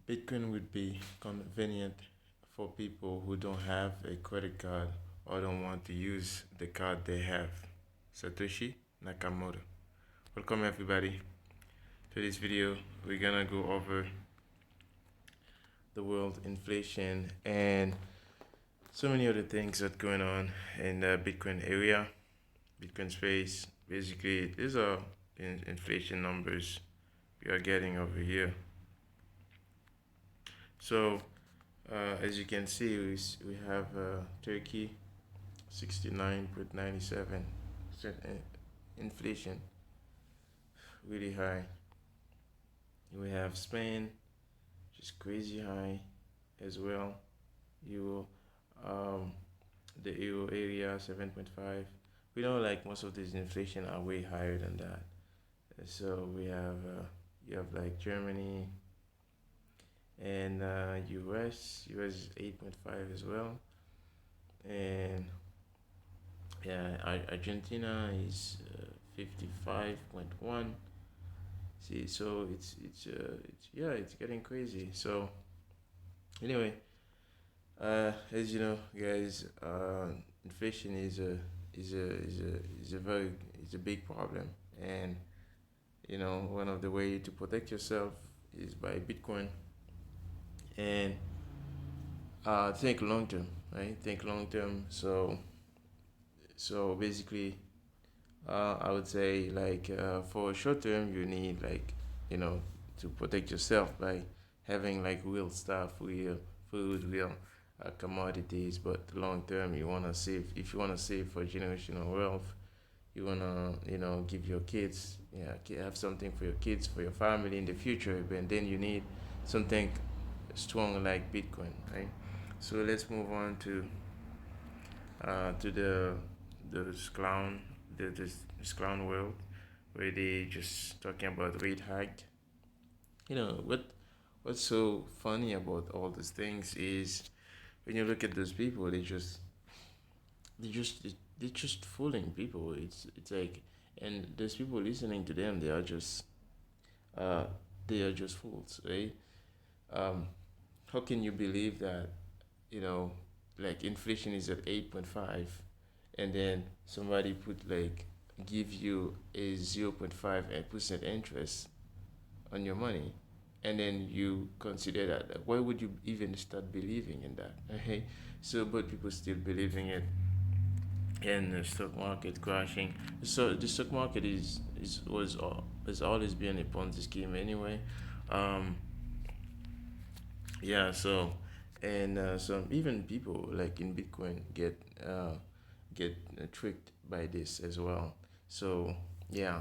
Bitcoin would be convenient for people who don't have a credit card or don't want to use the card they have. Satoshi Nakamoto. Welcome everybody to this video. We're gonna go over the world inflation and so many other things that going on in the Bitcoin area, Bitcoin space. Basically, these are inflation numbers we are getting over here. So, as you can see, we have Turkey 69.97% inflation, really high. We have Spain, which is crazy high as well. Euro, um, the euro area 7.5. We know like most of these inflation are way higher than that. So we have you have like Germany and US is 8.5 as well, and yeah, Argentina is 55.1. See, so it's yeah, it's getting crazy. So anyway, as you know, guys, inflation is a big problem, and one of the way to protect yourself is by Bitcoin, and think long term, right? Think long term. So basically, I would say like for short term, you need like you know to protect yourself by having like real stuff, real food, real commodities. But long term, you wanna save. If you wanna save for generational wealth, you wanna give your kids, yeah, have something for your kids, for your family in the future. But then you need something strong like Bitcoin, right? So let's move on to the clown this clown world where they just talking about rate hike. What's so funny about all these things is when you look at those people, they just they're just fooling people. It's like, and those people listening to them, uh they are just fools, right? Um, how can you believe that you know like inflation is at 8.5, and then somebody put like give you a 0.5% interest on your money, and then you consider that, like, why would you even start believing in that? Okay, so but people still believing it, and the stock market crashing. So the stock market has always been a Ponzi scheme anyway. um yeah, so and some even people like in Bitcoin get tricked by this as well. So yeah,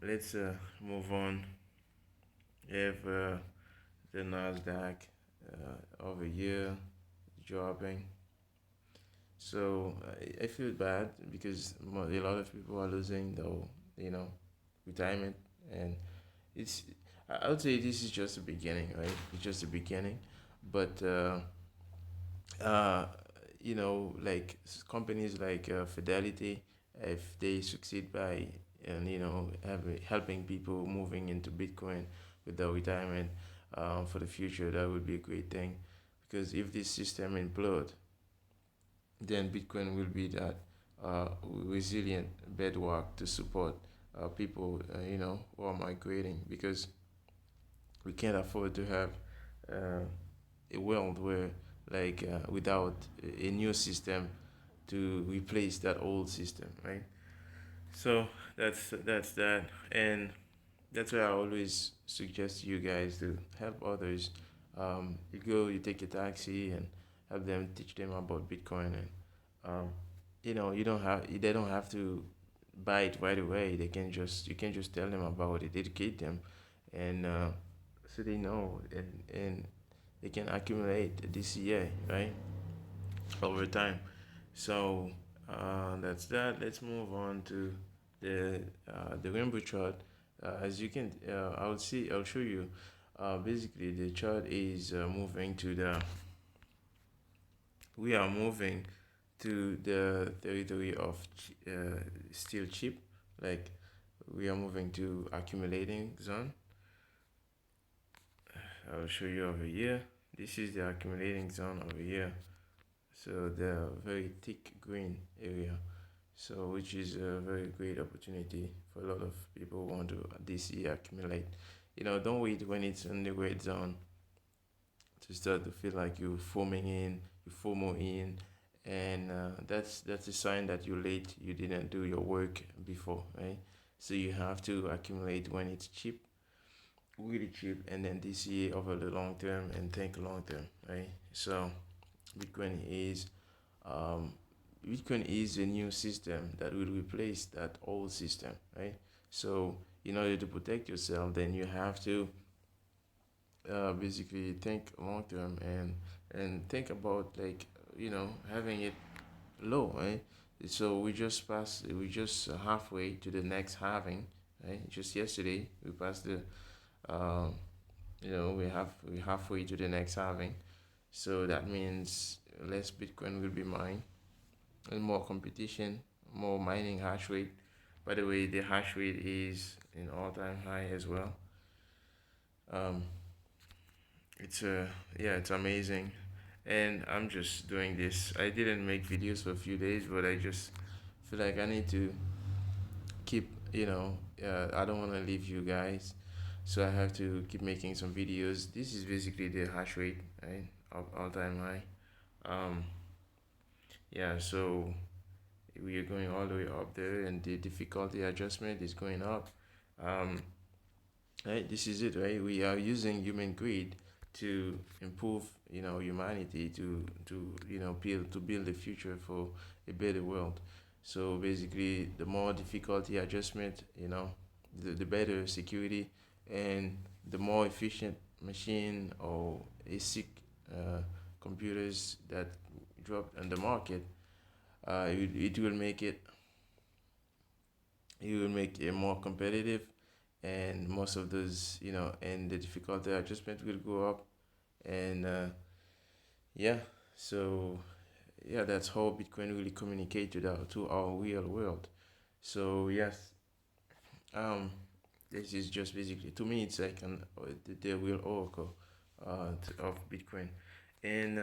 let's move on. We have the Nasdaq over here dropping. So I feel bad because a lot of people are losing though, retirement, and it's I would say this is just the beginning, right? It's just the beginning, but uh, like companies like Fidelity, if they succeed by and helping people moving into Bitcoin with their retirement for the future, that would be a great thing, because if this system implode, then Bitcoin will be that resilient bedrock to support people, who are migrating, because we can't afford to have uh, a world where like without a new system to replace that old system, right? So that's that, and that's why I always suggest you guys to help others. You take a taxi and help them, teach them about Bitcoin, and you don't have they don't have to buy it right away. You can just tell them about it, educate them, and so they know, and they can accumulate this year, right, over time. So that's that. Let's move on to the rainbow chart. As you can, I'll show you. Basically, the chart is moving to the. We are moving to the territory of still cheap. Like we are moving to accumulating zone. I'll show you over here. This is the accumulating zone over here. So the very thick green area. So which is a very great opportunity for a lot of people who want to DC accumulate. Don't wait when it's in the red zone to start to feel like you're forming in, you FOMO in, and that's a sign that you're late. You didn't do your work before, right? So you have to accumulate when it's cheap, really cheap, and then DCA over the long term and think long term, right? So Bitcoin is um, Bitcoin is a new system that will replace that old system, right? So in order to protect yourself, then you have to basically think long term and think about, like, having it low, right? So we just halfway to the next halving, right? Just yesterday we passed the um, we halfway to the next halving. So that means less Bitcoin will be mined and more competition, more mining hash rate. By the way, the hash rate is in all-time high as well. Um, it's yeah, it's amazing, and I'm just doing this. I didn't make videos for a few days, but I just feel like I need to keep, I don't want to leave you guys, so I have to keep making some videos. This is basically the hash rate, right, of all-time high. Um, yeah, so we are going all the way up there, and the difficulty adjustment is going up. Um, right, this is it, right? We are using human greed to improve, humanity, to build a future for a better world. So basically, the more difficulty adjustment, the better security, and the more efficient machine or ASIC computers that drop on the market, it will make it more competitive, and most of those, and the difficulty adjustment will go up, and yeah, so yeah, that's how Bitcoin really communicate to our real world. So yes, um, this is just basically, to me, it's like the real oracle of Bitcoin, and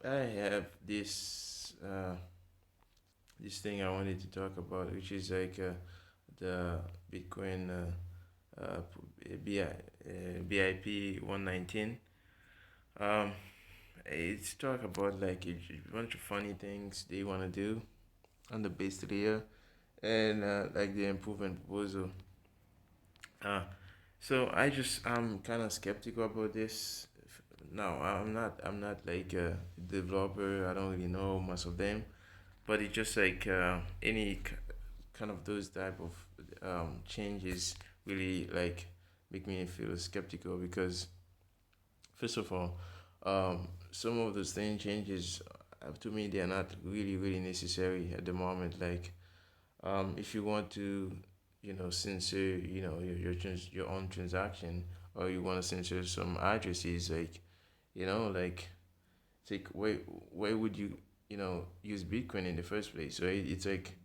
I have this thing I wanted to talk about, which is like the Bitcoin BIP119. Um, it's talk about like a bunch of funny things they want to do on the base layer, and like the improvement proposal. Uh, so I'm kind of skeptical about this. No, I'm not like a developer. I don't really know most of them, but it's just like kind of those type of changes really like make me feel skeptical, because first of all, some of those thing changes, to me, they are not really really necessary at the moment. Like, if you want to, censor, your own transaction, or you want to censor some addresses, like, like, it's like, why would you, use Bitcoin in the first place, right? It's like,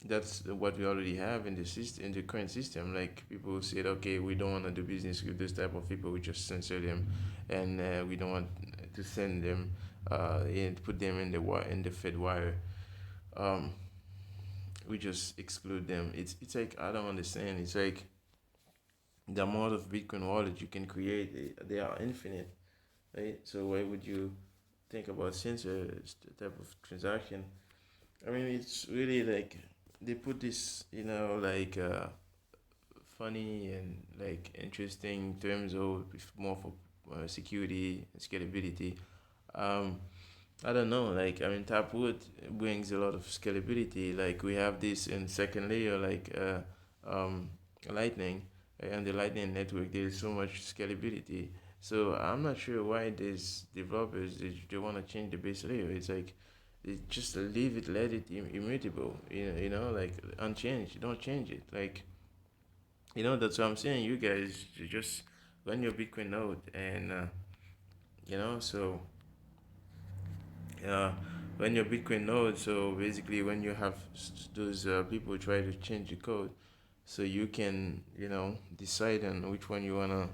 that's what we already have in the system, in the current system. Like, people said, okay, we don't want to do business with this type of people, we just censor them, and we don't want to send them and put them in the Fed wire. um we just exclude them. It's like, I don't understand. It's like the amount of Bitcoin wallets you can create, they are infinite, right? So why would you think about censor type of transaction? I mean, it's really like they put this, like funny and like interesting terms, of more for security and scalability. Um, I don't know. Like, I mean, Taproot brings a lot of scalability. Like, we have this in second layer, like Lightning, and the Lightning network. There is so much scalability. So I'm not sure why these developers, they want to change the base layer. It's like, they just leave it, let it immutable. Like, unchanged. Don't change it. Like, that's what I'm saying. You guys, you just run your Bitcoin node, and so uh, when your Bitcoin node, so basically when you have those people try to change the code, so you can, decide on which one you wanna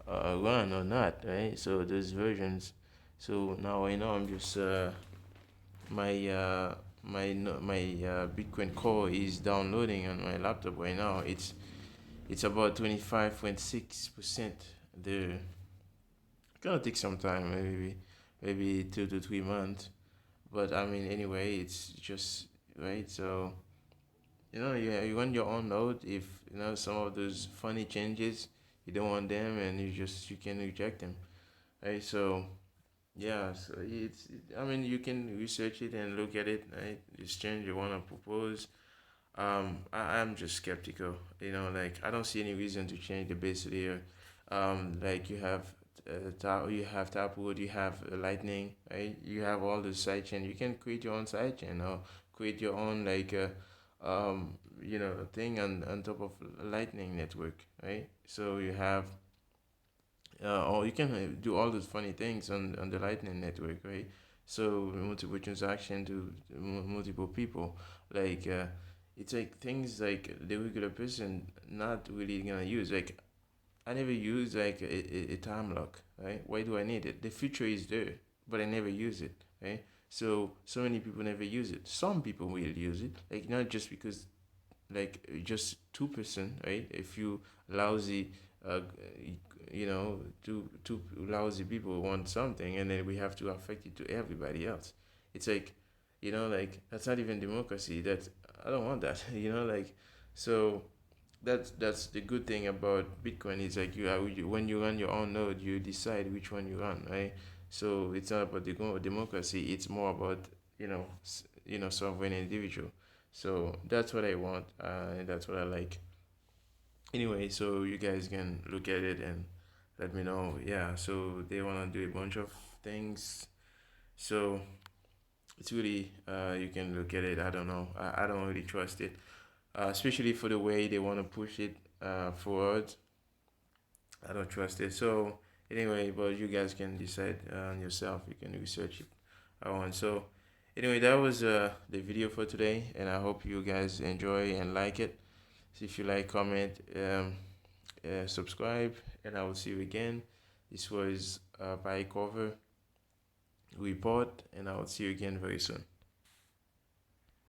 run or not, right? So those versions. So now I know I'm just my Bitcoin core is downloading on my laptop right now. It's about 25.6% there. Gonna take some time, maybe 2 to 3 months. But I mean, anyway, it's just right. So you run your own node. If some of those funny changes, you don't want them, and you can reject them, right? So yeah, so I mean, you can research it and look at it, right? This change you wanna propose. I'm just skeptical. Like I don't see any reason to change the base layer. Like you have Taproot, you have Lightning, right? You have all the sidechain. You can create your own sidechain or create your own like thing on top of Lightning network, right? So you have or you can do all those funny things on the Lightning network, right? So multiple transaction to multiple people, like it's like things like the regular person not really gonna use. Like I never use like a time lock, right? Why do I need it? The feature is there, but I never use it, right? So many people never use it. Some people will use it, like not just because like just 2%, right? If you lousy uh two lousy people want something, and then we have to affect it to everybody else. It's like like that's not even democracy. That I don't want that. Like so that's the good thing about Bitcoin is like when you run your own node, you decide which one you run, right? So it's not about the democracy. It's more about sovereign individual. So that's what I want, and that's what I like. Anyway, so you guys can look at it and let me know. Yeah, so they wanna do a bunch of things. So it's really you can look at it. I don't know. I don't really trust it, especially for the way they wanna push it forward. I don't trust it. So anyway, but you guys can decide on yourself. You can research it. So anyway, that was the video for today, and I hope you guys enjoy and like it. So if you like, comment, subscribe, and I will see you again. This was by cover report, and I will see you again very soon.